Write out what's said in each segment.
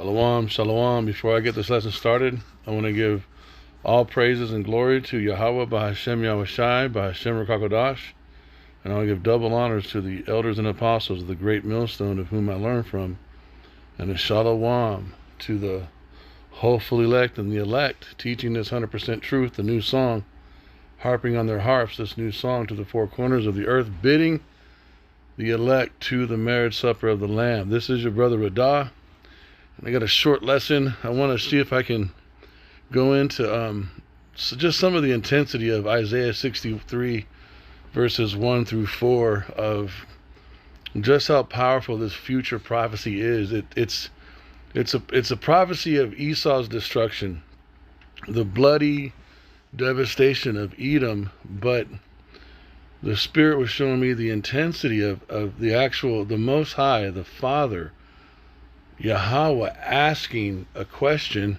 Shalom, shalom. Before I get this lesson started, I want to give all praises and glory to Yahawah, Bahashem Yahawashi, Bahashem Rakakodash, and I want to give double honors to the elders and apostles of the great millstone of whom I learned from, and a shalom to the hopeful elect and the elect, teaching this 100% truth, the new song, harping on their harps this new song to the four corners of the earth, bidding the elect to the marriage supper of the Lamb. This is your brother Radah. I got a short lesson. I want to see if I can go into just some of the intensity of Isaiah 63 verses 1 through 4 of just how powerful this future prophecy is. It's a prophecy of Esau's destruction, the bloody devastation of Edom, but the Spirit was showing me the intensity of the Most High, the Father, Yahawah, asking a question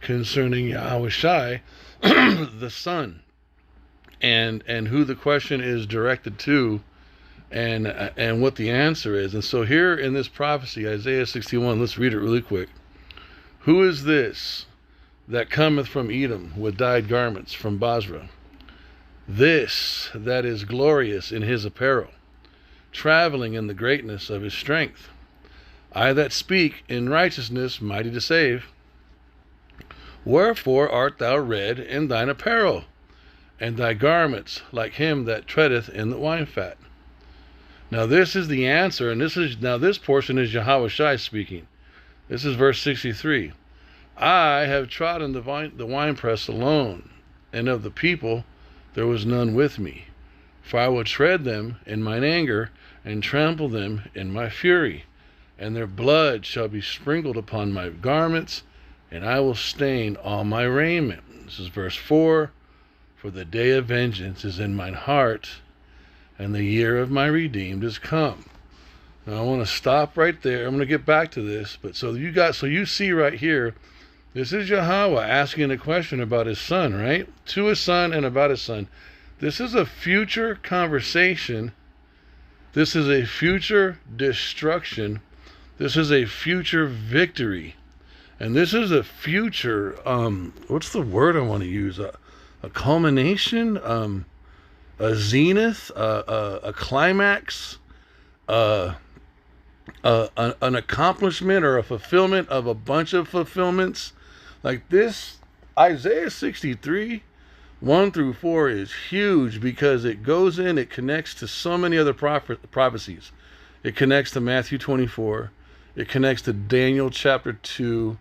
concerning Yahawashi, the Son, and who the question is directed to, and what the answer is. And so here in this prophecy, Isaiah 61, let's read it really quick. Who is this that cometh from Edom with dyed garments from Basra? This that is glorious in his apparel, traveling in the greatness of his strength. I that speak in righteousness, mighty to save. Wherefore art thou red in thine apparel, and thy garments like him that treadeth in the wine fat? Now this is the answer, and this portion is Yahawashi speaking. This is verse 63. I have trodden the winepress alone, and of the people there was none with me. For I will tread them in mine anger, and trample them in my fury. And their blood shall be sprinkled upon my garments, and I will stain all my raiment. This is verse 4. For the day of vengeance is in mine heart, and the year of my redeemed is come. Now I want to stop right there. I'm going to get back to this, but so you see right here, this is Yahawah asking a question about his son, right? To his son and about his son. This is a future conversation. This is a future destruction. This is a future victory. And this is a future, what's the word I want to use? A culmination, a zenith, a climax, an accomplishment or a fulfillment of a bunch of fulfillments. Like this, Isaiah 63, 1 through 4 is huge because it goes in, it connects to so many other prophecies. It connects to Matthew 24. It connects to Daniel chapter 2.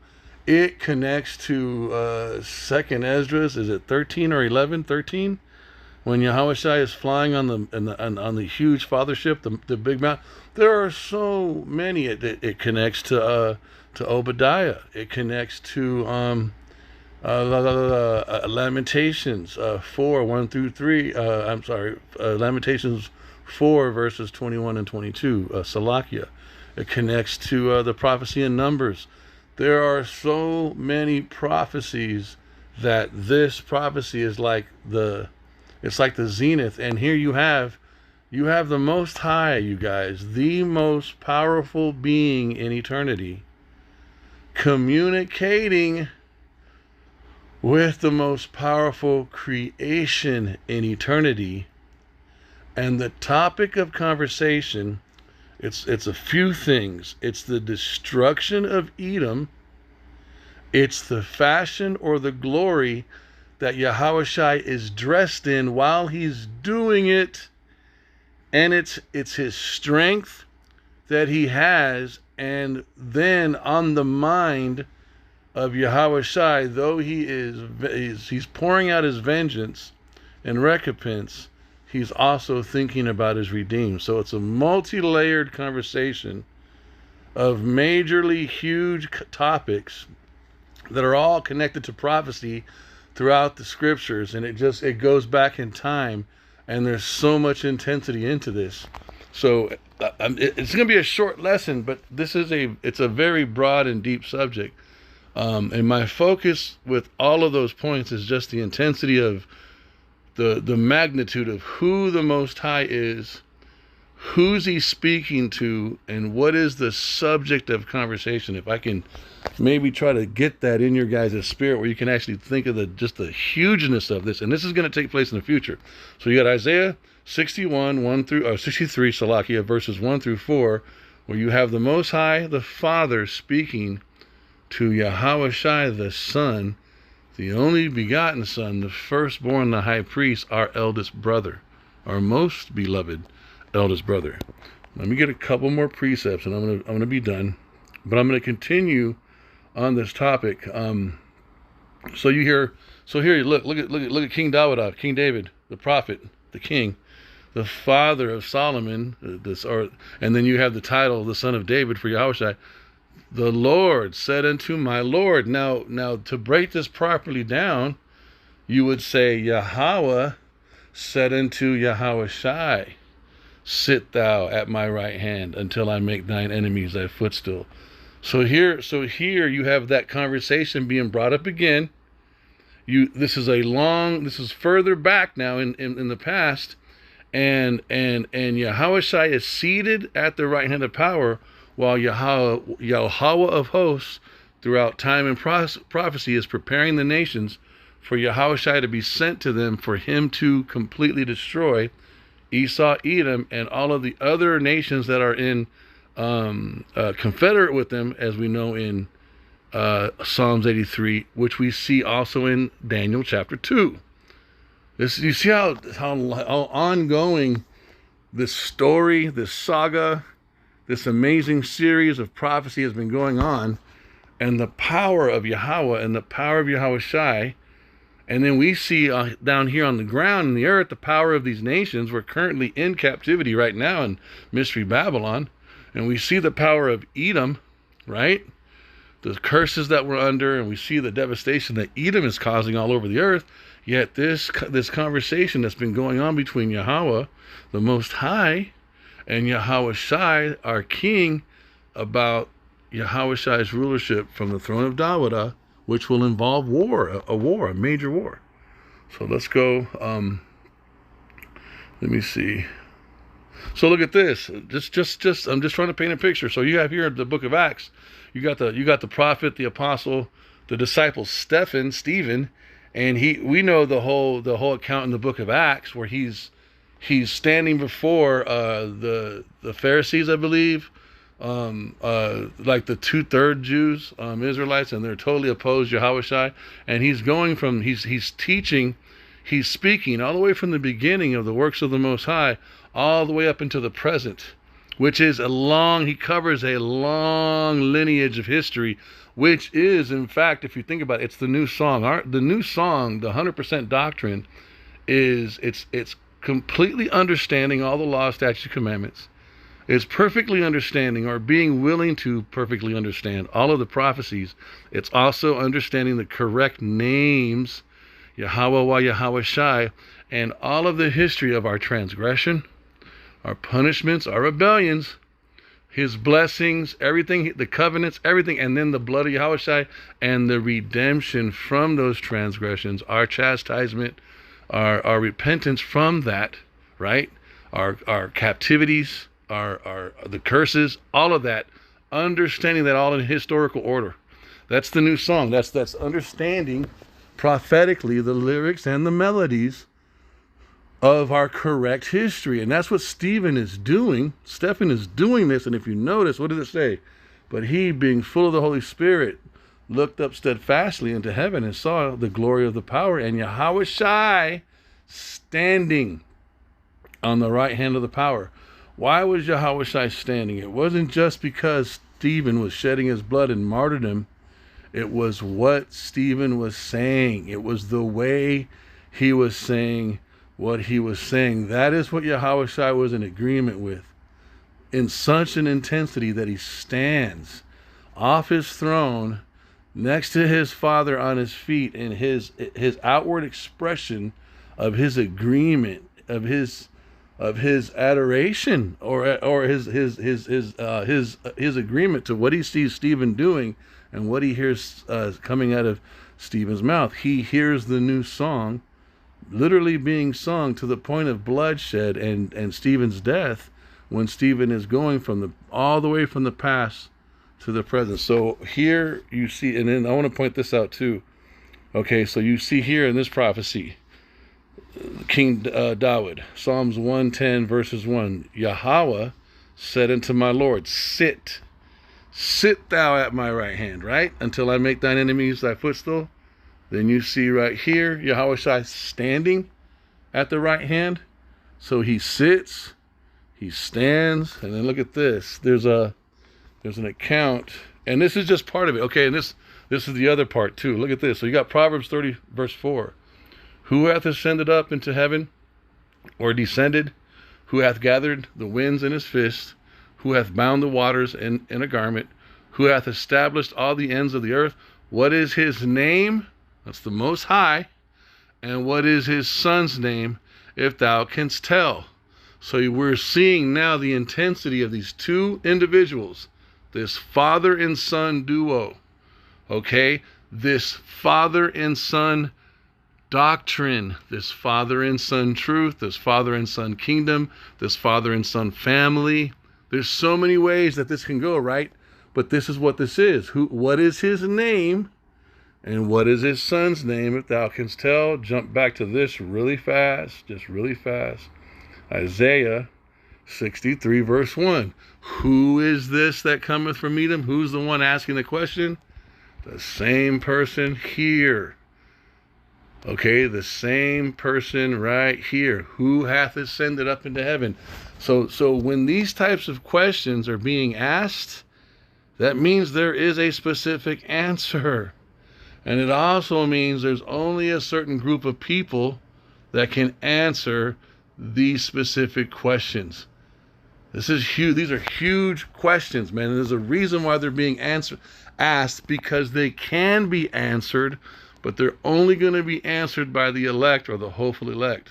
It connects to 2nd Esdras. Is it 13 or 11? 13? When Yahawashi is flying on the huge fathership, the big mountain. There are so many. It connects to Obadiah. It connects to Lamentations 4, 1 through 3. Lamentations 4 verses 21 and 22. Salakia. It connects to the prophecy in Numbers. There are so many prophecies that this prophecy is like it's like the zenith. And here you have the Most High, you guys, the most powerful being in eternity, communicating with the most powerful creation in eternity. And the topic of conversation, it's a few things. It's the destruction of Edom. It's the fashion or the glory that Yahawashi is dressed in while he's doing it. And it's his strength that he has. And then on the mind of Yahawashi, though he's pouring out his vengeance and recompense, he's also thinking about his redeemed. So it's a multi-layered conversation of majorly huge topics that are all connected to prophecy throughout the scriptures, and it goes back in time, and there's so much intensity into this. So it's going to be a short lesson, but it's a very broad and deep subject. And my focus with all of those points is just the intensity of the magnitude of who the Most High is, who's he speaking to, and what is the subject of conversation? If I can maybe try to get that in your guys' spirit, where you can actually think of just the hugeness of this, and this is going to take place in the future. So you got Isaiah 61, 63, Salakia, verses 1 through 4, where you have the Most High, the Father, speaking to Yahawashi, the Son, the only begotten Son, the firstborn, the high priest, our eldest brother, our most beloved eldest brother. Let me get a couple more precepts, and I'm gonna be done. But I'm gonna continue on this topic. So here, look at King David, King David, the prophet, the king, the father of Solomon. And then you have the title, the son of David, for Yahawashi. The Lord said unto my Lord. Now, to break this properly down, you would say Yahawah said unto Yahawashi, sit thou at my right hand until I make thine enemies thy footstool. So here you have that conversation being brought up again. This is further back now in the past, and Yahawashi is seated at the right hand of power, while Yahawah of hosts throughout time and prophecy is preparing the nations for Yahawashi to be sent to them, for him to completely destroy Esau, Edom, and all of the other nations that are in confederate with them, as we know in Psalms 83, which we see also in Daniel chapter 2. You see how ongoing this story, this saga, this amazing series of prophecy has been going on, and the power of Yahawah and the power of Yahawashi. And then we see down here on the ground in the earth the power of these nations. We're currently in captivity right now in Mystery Babylon, and we see the power of Edom, right? The curses that we're under, and we see the devastation that Edom is causing all over the earth. Yet this conversation that's been going on between Yahawah, the Most High, and Yahawashi, our king, about Yahawashi's rulership from the throne of David, which will involve a major war. So let's go. Let me see. So look at this. I'm just trying to paint a picture. So you have here the book of Acts. You got the prophet, the apostle, the disciple Stephen, and we know the whole account in the book of Acts, where he's standing before the Pharisees, I believe, like the 2/3 Jews, Israelites, and they're totally opposed to Yahawashi. And he's teaching, he's speaking all the way from the beginning of the works of the Most High, all the way up into the present, which is he covers a long lineage of history, which is, in fact, if you think about it, it's the new song. The new song, the 100% doctrine, is it's completely understanding all the law, statutes, commandments. It's perfectly understanding, or being willing to perfectly understand, all of the prophecies. It's also understanding the correct names, Yahawah, Yahawashi, and all of the history of our transgression, our punishments, our rebellions, his blessings, everything, the covenants, everything, and then the blood of Yahawashi and the redemption from those transgressions, our chastisement, our repentance from that, right? Our captivities, the curses, all of that, understanding that all in historical order. That's the new song. That's understanding prophetically the lyrics and the melodies of our correct history. And that's what Stephen is doing. Stephen is doing this. And if you notice, what does it say? But he, being full of the Holy Spirit, looked up steadfastly into heaven and saw the glory of the power, and Yahawashi standing on the right hand of the power. Why was Yahawashi standing? It wasn't just because Stephen was shedding his blood in martyrdom. It was what Stephen was saying. It was the way he was saying what he was saying. That is what Yahawashi was in agreement with, in such an intensity that he stands off his throne next to his Father on his feet, and his outward expression of his agreement, of his adoration, or his agreement to what he sees Stephen doing and what he hears coming out of Stephen's mouth. He hears the new song literally being sung to the point of bloodshed and Stephen's death, when Stephen is going from all the way from the past to the present. So here you see, and then I want to point this out too. Okay, so you see here in this prophecy, King David, Psalms 110 verses 1, Yahawah said unto my Lord, sit thou at my right hand, right? Until I make thine enemies thy footstool. Then you see right here, Yahawashi standing at the right hand. So he sits, he stands, and then look at this. There's an account, and this is just part of it. Okay, and this is the other part too. Look at this. So you got Proverbs 30 verse 4. Who hath ascended up into heaven, or descended? Who hath gathered the winds in his fist? Who hath bound the waters in a garment? Who hath established all the ends of the earth? What is his name? That's the Most High. And what is his son's name, if thou canst tell? So we're seeing now the intensity of these two individuals, this father and son duo. Okay, this father and son doctrine, this father and son truth, this father and son kingdom, this father and son family. There's so many ways that this can go, right? But this is what this is. What is his name? And what is his son's name, if thou canst tell? Jump back to this really fast, just really fast. Isaiah 63 verse 1. Who is this that cometh from Edom? Who's the one asking the question? The same person here. Okay, the same person right here. Who hath ascended up into heaven? So when these types of questions are being asked, that means there is a specific answer. And it also means there's only a certain group of people that can answer these specific questions. This is huge. These are huge questions, man. And there's a reason why they're being asked, because they can be answered, but they're only going to be answered by the elect, or the hopeful elect.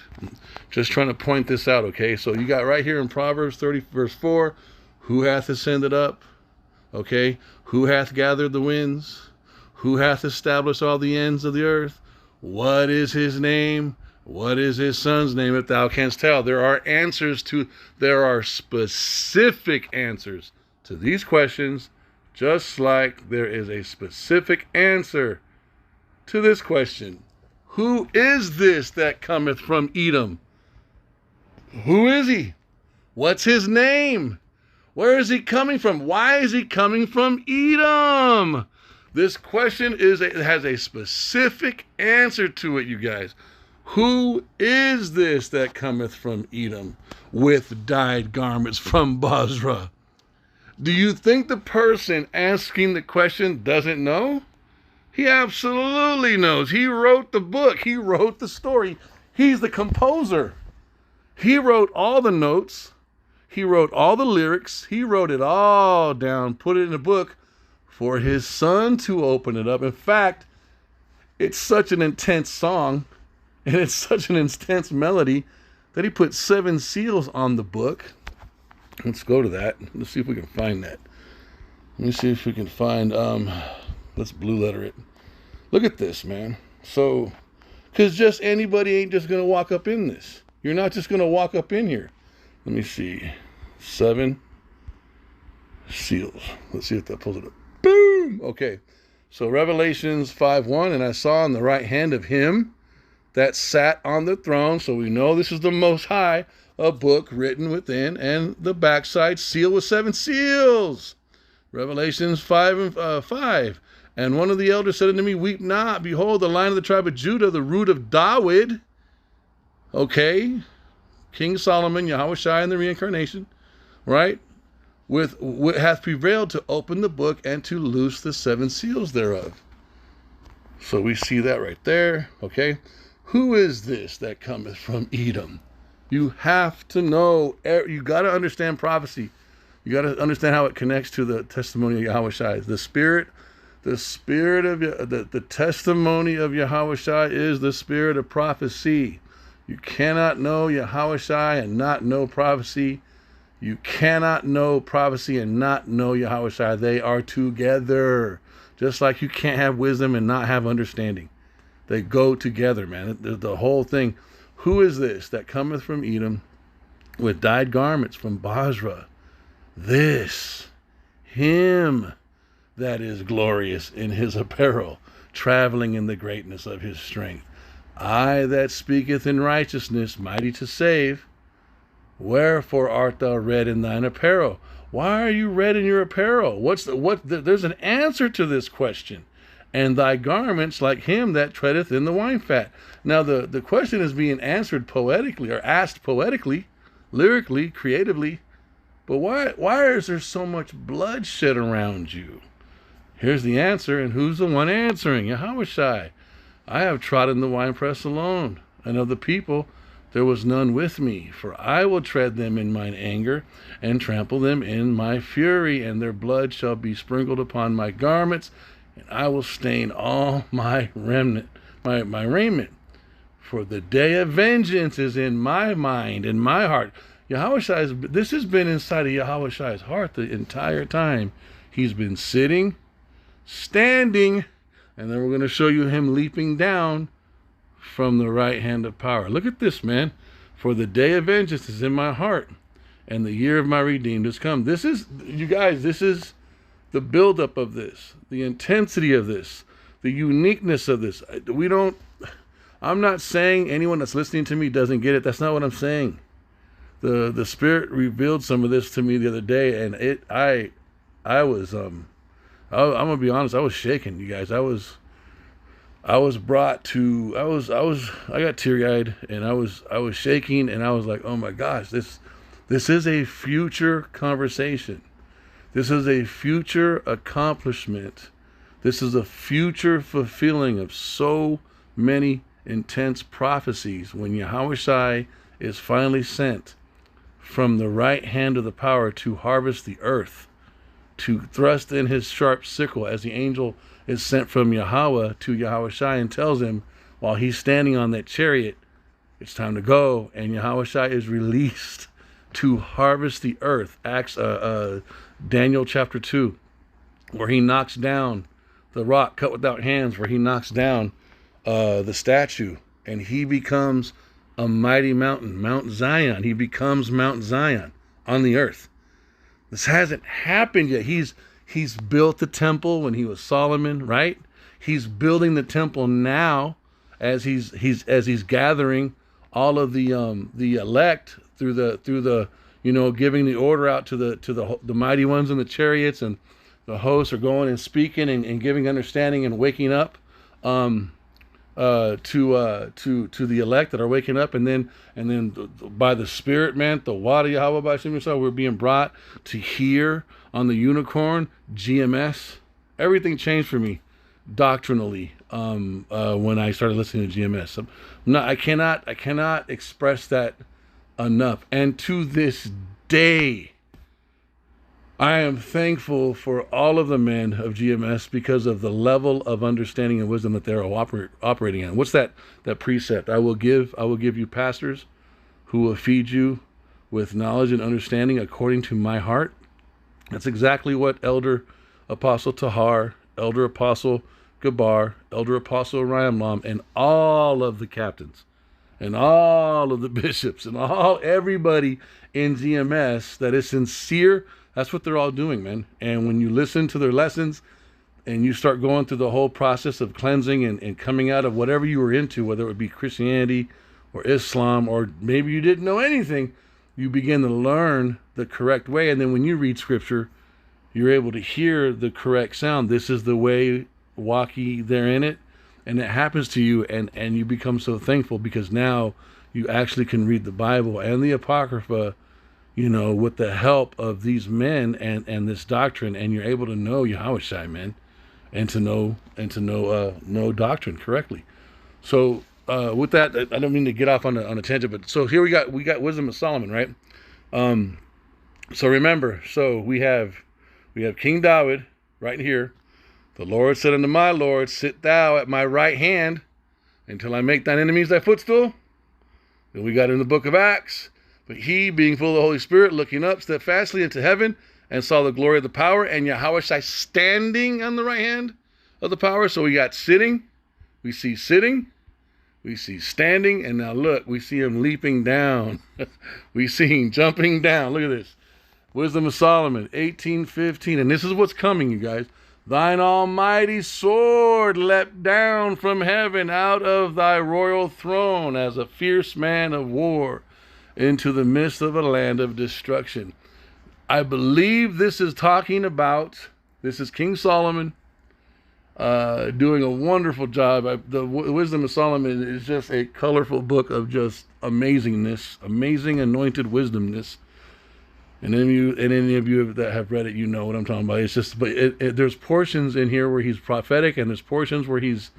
Just trying to point this out, okay? So you got right here in Proverbs 30 verse 4, who hath ascended up? Okay? Who hath gathered the winds? Who hath established all the ends of the earth? What is his name? What is his son's name, if thou canst tell? There are specific answers to these questions, just like there is a specific answer to this question. Who is this that cometh from Edom? Who is he? What's his name? Where is he coming from? Why is he coming from Edom? This question has a specific answer to it, you guys. Who is this that cometh from Edom with dyed garments from Basra? Do you think the person asking the question doesn't know? He absolutely knows. He wrote the book. He wrote the story. He's the composer. He wrote all the notes. He wrote all the lyrics. He wrote it all down, put it in a book for his son to open it up. In fact, it's such an intense song, and it's such an intense melody, that he put 7 seals on the book. Let's go to that. Let's see if we can find that. Let me see if we can find, let's blue letter it. Look at this, man. So, because just anybody ain't just going to walk up in this. You're not just going to walk up in here. Let me see. 7 seals. Let's see if that pulls it up. Boom! Okay. So Revelations 5:1, and I saw on the right hand of him that sat on the throne. So we know this is the Most High, a book written within, and the backside sealed with 7 seals. Revelations 5:5. And one of the elders said unto me, weep not. Behold, the Lion of the tribe of Judah, the root of David. Okay. King Solomon, Yahawashi, and the reincarnation. Right? Hath prevailed to open the book and to loose the 7 seals thereof. So we see that right there. Okay. Who is this that cometh from Edom? You have to know. You got to understand prophecy. You got to understand how it connects to the testimony of Yahawashi. The spirit of the testimony of Yahawashi is the spirit of prophecy. You cannot know Yahawashi and not know prophecy. You cannot know prophecy and not know Yahawashi. They are together. Just like you can't have wisdom and not have understanding. They go together, man. The whole thing. Who is this that cometh from Edom? with dyed garments from Basra. This, him that is glorious in his apparel, traveling in the greatness of his strength. I that speaketh in righteousness, mighty to save. Wherefore art thou red in thine apparel? Why are you red in your apparel? There's an answer to this question. And thy garments like him that treadeth in the wine fat. Now the question is being answered poetically, or asked poetically, lyrically, creatively. But why is there so much bloodshed around you? Here's the answer, and who's the one answering? Yahawashi. I have trodden the winepress alone, and of the people there was none with me. For I will tread them in mine anger, and trample them in my fury, and their blood shall be sprinkled upon my garments, and I will stain all my remnant, my raiment. For the day of vengeance is in my mind, in my heart. This has been inside of Yahawashi's heart the entire time. He's been sitting, standing, and then we're going to show you him leaping down from the right hand of power. Look at this, man. For the day of vengeance is in my heart, and the year of my redeemed has come. This is, you guys, this is the buildup of this, the intensity of this, the uniqueness of this. I'm not saying anyone that's listening to me doesn't get it. That's not what I'm saying. The Spirit revealed some of this to me the other day, and I'm gonna be honest, I was shaken, you guys. I got teary-eyed, and I was shaking, and I was like, oh my gosh, this is a future conversation. This is a future accomplishment. This is a future fulfilling of so many intense prophecies when Yahawashi is finally sent from the right hand of the power to harvest the earth, to thrust in his sharp sickle, as the angel is sent from Yahawah to Yahawashi and tells him while he's standing on that chariot, it's time to go, and Yahawashi is released to harvest the earth. Daniel chapter 2, where he knocks down the rock cut without hands, where he knocks down the statue, and he becomes a mighty mountain, Mount Zion. He becomes Mount Zion on the earth. This hasn't happened yet. He's built the temple when he was Solomon, right? He's building the temple now as he's gathering all of the elect through the giving the order out to the mighty ones in the chariots, and the hosts are going and speaking and giving understanding and waking up to the elect that are waking up, and then by the Spirit, man, the water Yahawah by Shem Yisrael, we're being brought to hear on the unicorn, GMS. Everything changed for me doctrinally when I started listening to GMS. I cannot express that enough. And to this day, I am thankful for all of the men of GMS because of the level of understanding and wisdom that they're operating in. What's that precept? I will give you pastors who will feed you with knowledge and understanding according to my heart. That's exactly what Elder Apostle Tahar, Elder Apostle Gabar, Elder Apostle Rayamlam, and all of the captains, and all of the bishops, and everybody in GMS that is sincere. That's what they're all doing, man. And when you listen to their lessons and you start going through the whole process of cleansing and coming out of whatever you were into, whether it would be Christianity or Islam, or maybe you didn't know anything, you begin to learn the correct way. And then when you read scripture, you're able to hear the correct sound. This is the way, walk ye therein it. And it happens to you, and you become so thankful because now you actually can read the Bible and the Apocrypha, with the help of these men and this doctrine, and you're able to know Yahawashi, man, and to know doctrine correctly. So with that, I don't mean to get off on a tangent, but so here we got wisdom of Solomon, right? So remember, we have King David right here. The Lord said unto my Lord, sit thou at my right hand until I make thine enemies thy footstool. Then we got in the book of Acts. But he, being full of the Holy Spirit, looking up steadfastly into heaven, and saw the glory of the power, and Yahawashi standing on the right hand of the power. So we got sitting, we see sitting, We see standing, and now look, we see him leaping down. We see him jumping down. Look at this. Wisdom of Solomon, 18:15. And this is what's coming, you guys. Thine almighty sword leapt down from heaven out of thy royal throne as a fierce man of war into the midst of a land of destruction. I believe this is talking about, this is King Solomon doing a wonderful job. The Wisdom of Solomon is just a colorful book of just amazingness, amazing anointed wisdomness. And any of you that have read it, you know what I'm talking about. It's just, but there's portions in here where he's prophetic, and there's portions where he's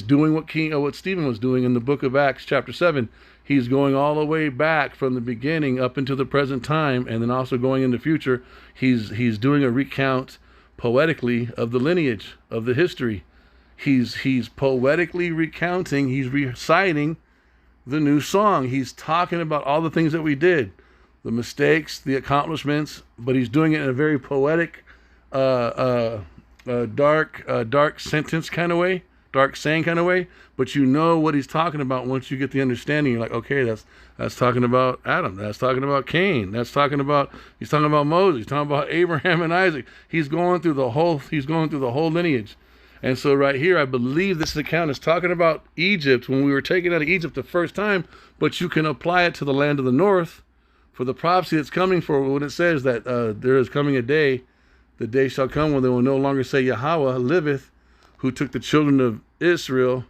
doing what Stephen was doing in the book of Acts, chapter 7. He's going all the way back from the beginning up into the present time, and then also going into the future. He's doing a recount poetically of the lineage of the history. He's poetically recounting. He's reciting the new song. He's talking about all the things that we did, the mistakes, the accomplishments, but he's doing it in a very poetic, dark sentence kind of way, dark saying kind of way. But you know what he's talking about once you get the understanding. You're like, okay, that's talking about Adam. That's talking about Cain. He's talking about Moses. He's talking about Abraham and Isaac. He's going through the whole lineage. And so right here, I believe this account is talking about Egypt when we were taken out of Egypt the first time, but you can apply it to the land of the north for the prophecy that's coming, for when it says that there is coming a day, the day shall come when they will no longer say Yahawah liveth, who took the children of Israel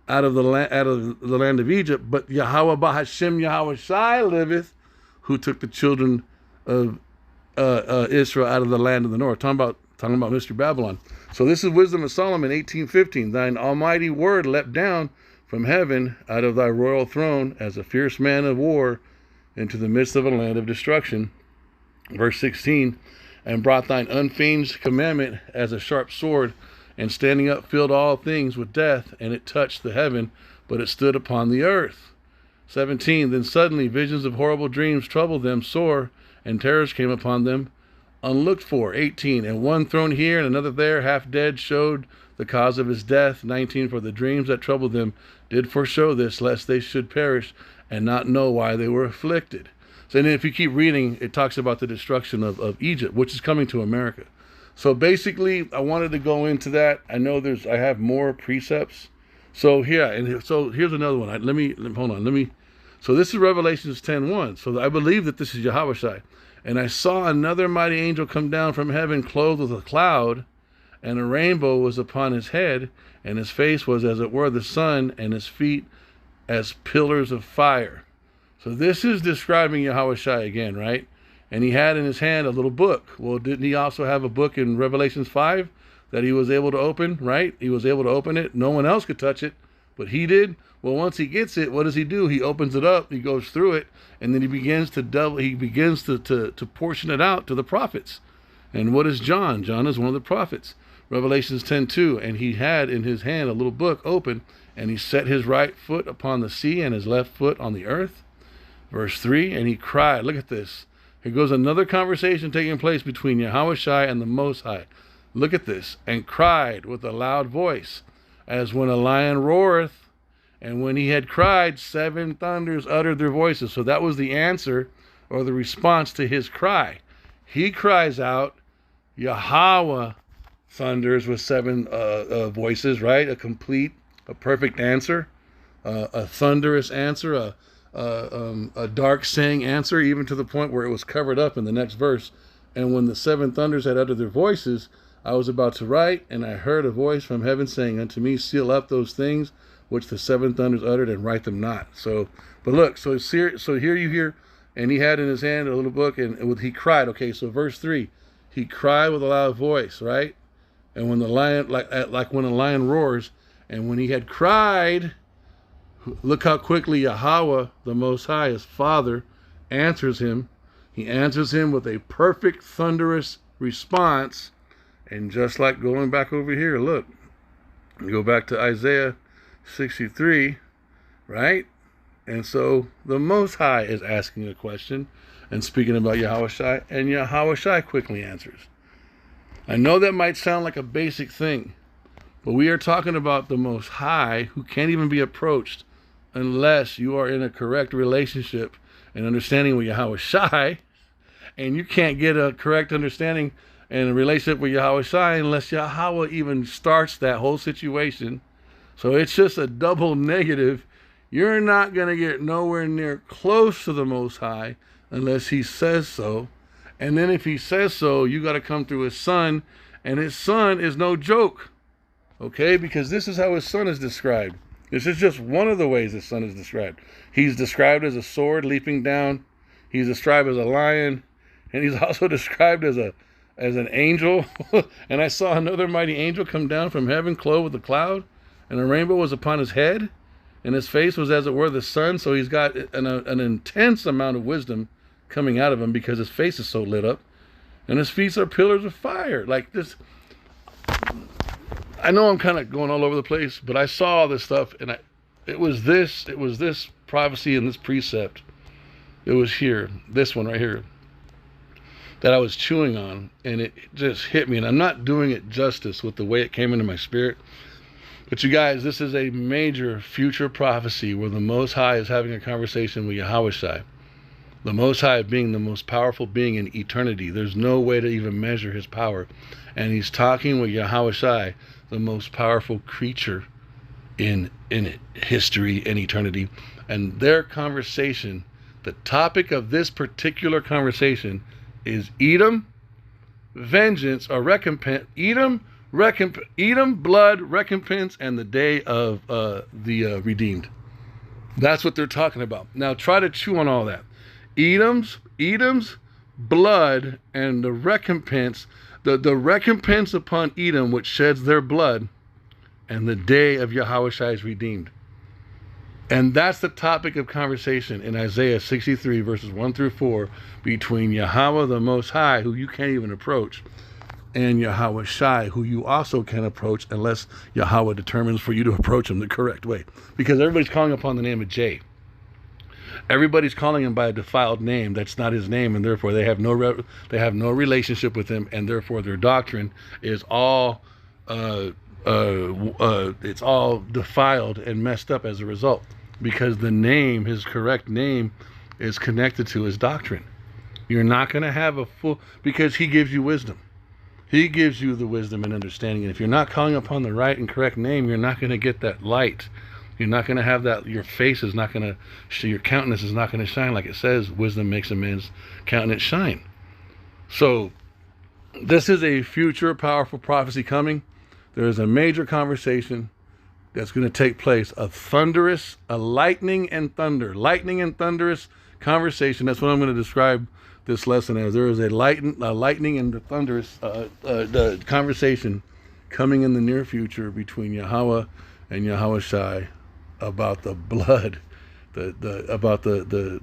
out of the land of Egypt, but Yahawah Bahashem Yahawashi liveth, who took the children of Israel out of the land of the north. Talking about Mystery Babylon. So this is Wisdom of Solomon, 18:15. Thine almighty word leapt down from heaven out of thy royal throne as a fierce man of war into the midst of a land of destruction. Verse 16, and brought thine unfeigned commandment as a sharp sword, and standing up filled all things with death, and it touched the heaven, but it stood upon the earth. 17, then suddenly visions of horrible dreams troubled them sore, and terrors came upon them unlooked for. 18, and one thrown here and another there, half dead, showed the cause of his death. 19, for the dreams that troubled them did foreshow this, lest they should perish and not know why they were afflicted. So then if you keep reading, it talks about the destruction of Egypt, which is coming to America. So basically, I wanted to go into that. I know I have more precepts. So yeah, and so here's another one. Hold on. So this is Revelations 10:1. So I believe that this is Yahawashi. And I saw another mighty angel come down from heaven, clothed with a cloud, and a rainbow was upon his head, and his face was as it were the sun, and his feet as pillars of fire. So this is describing Yahawashi again, right? And he had in his hand a little book. Well, didn't he also have a book in Revelations 5 that he was able to open, right? He was able to open it. No one else could touch it, but he did. Well, once he gets it, what does he do? He opens it up, he goes through it, and then he begins to portion it out to the prophets. And what is John? John is one of the prophets. Revelations 10:2, and he had in his hand a little book open, and he set his right foot upon the sea and his left foot on the earth. Verse 3, and he cried. Look at this. Here goes another conversation taking place between Yahawashi and the Most High. Look at this. And cried with a loud voice, as when a lion roareth. And when he had cried, 7 thunders uttered their voices. So that was the answer or the response to his cry. He cries out, Yahawah thunders with 7 voices, right? A perfect answer, a thunderous answer, a dark saying answer, even to the point where it was covered up in the next verse. And when the 7 thunders had uttered their voices, I was about to write, and I heard a voice from heaven saying unto me, seal up those things which the 7 thunders uttered, and write them not. So, but look, so here you hear, and he had in his hand a little book, and he cried. Okay, so verse 3, he cried with a loud voice, right? And when the lion, like when a lion roars, and when he had cried, look how quickly Yahawah, the Most High, his Father, answers him. He answers him with a perfect thunderous response. And just like going back over here, look, go back to Isaiah 63, right? And so the Most High is asking a question and speaking about Yahawashi, and Yahawashi quickly answers. I know that might sound like a basic thing, But we are talking about the Most High, who can't even be approached unless you are in a correct relationship and understanding with Yahawashi. And you can't get a correct understanding and a relationship with Yahawashi unless Yahawah even starts that whole situation. So it's just a double negative. You're not going to get nowhere near close to the Most High unless he says so. And then if he says so, you got to come through his son. And his son is no joke. Okay? Because this is how his son is described. This is just one of the ways his son is described. He's described as a sword leaping down. He's described as a lion. And he's also described as an angel. And I saw another mighty angel come down from heaven, clothed with a cloud. And a rainbow was upon his head. And his face was as it were the sun. So he's got an intense amount of wisdom coming out of him because his face is so lit up. And his feet are pillars of fire. Like this. I know I'm kind of going all over the place, but I saw all this stuff. And it was this prophecy and this precept. It was here. This one right here. That I was chewing on, and it just hit me. And I'm not doing it justice with the way it came into my spirit. But you guys, this is a major future prophecy where the Most High is having a conversation with Yahawashi. The Most High being the most powerful being in eternity. There's no way to even measure his power. And he's talking with Yahawashi, the most powerful creature in history and eternity. And their conversation, the topic of this particular conversation is Edom, vengeance or recompense. Edom, blood, recompense, and the day of the redeemed. That's what they're talking about. Now try to chew on all that. Edom's blood and the recompense, the recompense upon Edom which sheds their blood, and the day of Yahawashi is redeemed. And that's the topic of conversation in Isaiah 63, verses 1 through 4, between Yahawah, the Most High, who you can't even approach, and Yahawashi, who you also can't approach unless Yahawah determines for you to approach him the correct way. Because everybody's calling upon the name of J. Everybody's calling him by a defiled name that's not his name, and therefore they have no relationship with him, and therefore their doctrine is all it's all defiled and messed up as a result. Because the name, his correct name, is connected to his doctrine. You're not going to have a full, because he gives you wisdom. He gives you the wisdom and understanding. And if you're not calling upon the right and correct name, you're not going to get that light. You're not going to have that, your face is not going to, your countenance is not going to shine. Like it says, wisdom makes a man's countenance shine. So, this is a future powerful prophecy coming. There is a major conversation that's going to take place, a lightning and thunderous conversation. That's what I'm going to describe this lesson as. There is a lightning and the thunderous the conversation coming in the near future between Yahawah and Yahawashi about the blood, about the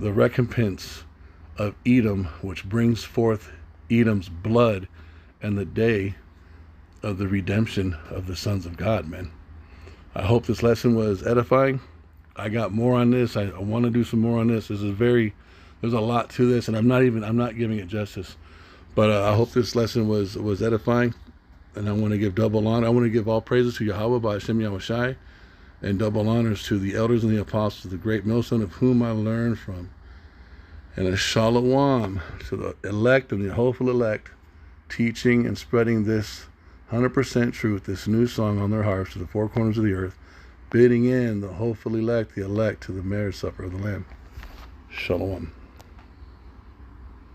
recompense of Edom, which brings forth Edom's blood, and the day of the redemption of the sons of God, man. I hope this lesson was edifying. I got more on this. I want to do some more on this. There's a lot to this, and I'm not giving it justice. But I hope this lesson was edifying, and I want to give double honor. I want to give all praises to Yahawah by Hashem Yahawashi, and double honors to the elders and the apostles, the great millstone of whom I learned from. And a shalom to the elect and the hopeful elect, teaching and spreading this 100% truth, this new song on their harps to the four corners of the earth, bidding in the hopeful elect, the elect to the marriage supper of the Lamb. Shalom.